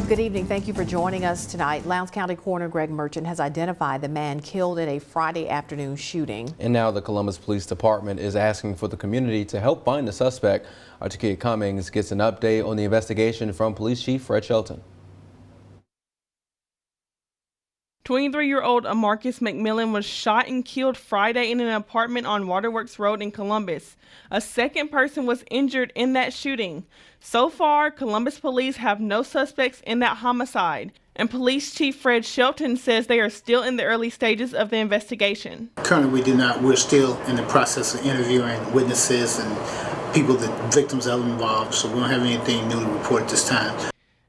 Good evening. Thank you for joining us tonight. Lowndes County Coroner Greg Merchant has identified the man killed in a Friday afternoon shooting. And now the Columbus Police Department is asking for the community to help find the suspect. Our Takia Cummings gets an update on the investigation from Police Chief Fred Shelton. 23-year-old Marcus McMillan was shot and killed Friday in an apartment on Waterworks Road in Columbus. A second person was injured in that shooting. So far, Columbus police have no suspects in that homicide. And Police Chief Fred Shelton says they are still in the early stages of the investigation. Currently, we do not. We're still in the process of interviewing witnesses and people, the victims that are involved, so we don't have anything new to report at this time.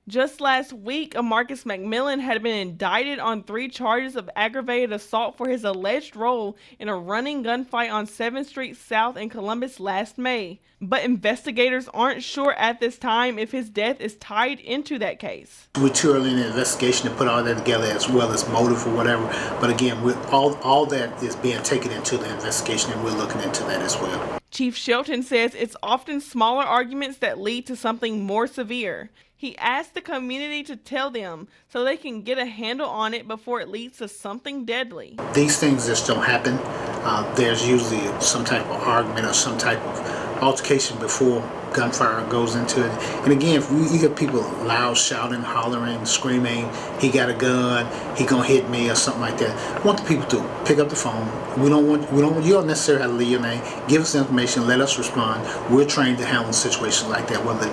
Just last week, Marcus McMillan had been indicted on 3 charges of aggravated assault for his alleged role in a running gunfight on 7th Street South in Columbus last May. But investigators aren't sure at this time if his death is tied into that case. We're too early in the investigation to put all that together, as well as motive or whatever. But again, all that is being taken into the investigation, and we're looking into that as well. Chief Shelton says it's often smaller arguments that lead to something more severe. He asked the community to tell them so they can get a handle on it before it leads to something deadly. These things just don't happen. There's usually some type of argument or some type of altercation before gunfire goes into it. And again, if you get people loud shouting, hollering, screaming, he got a gun, he gonna hit me or something like that, I want the people to pick up the phone. You don't necessarily have to leave your name. Give us the information, let us respond. We're trained to handle situations like that, whether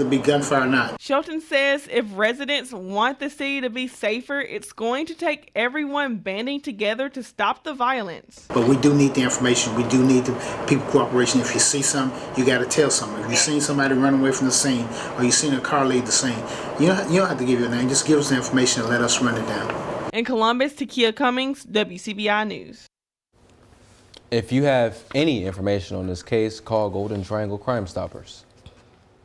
it be gunfire or not. Shelton says if residents want the city to be safer, it's going to take everyone banding together to stop the violence. But we do need the information. We do need the people cooperation. If you see something, you got to tell someone. If you've seen somebody run away from the scene, or you've seen a car leave the scene, you don't have to give your name. Just give us the information and let us run it down. In Columbus, Takia Cummings, WCBI News. If you have any information on this case, call Golden Triangle Crime Stoppers.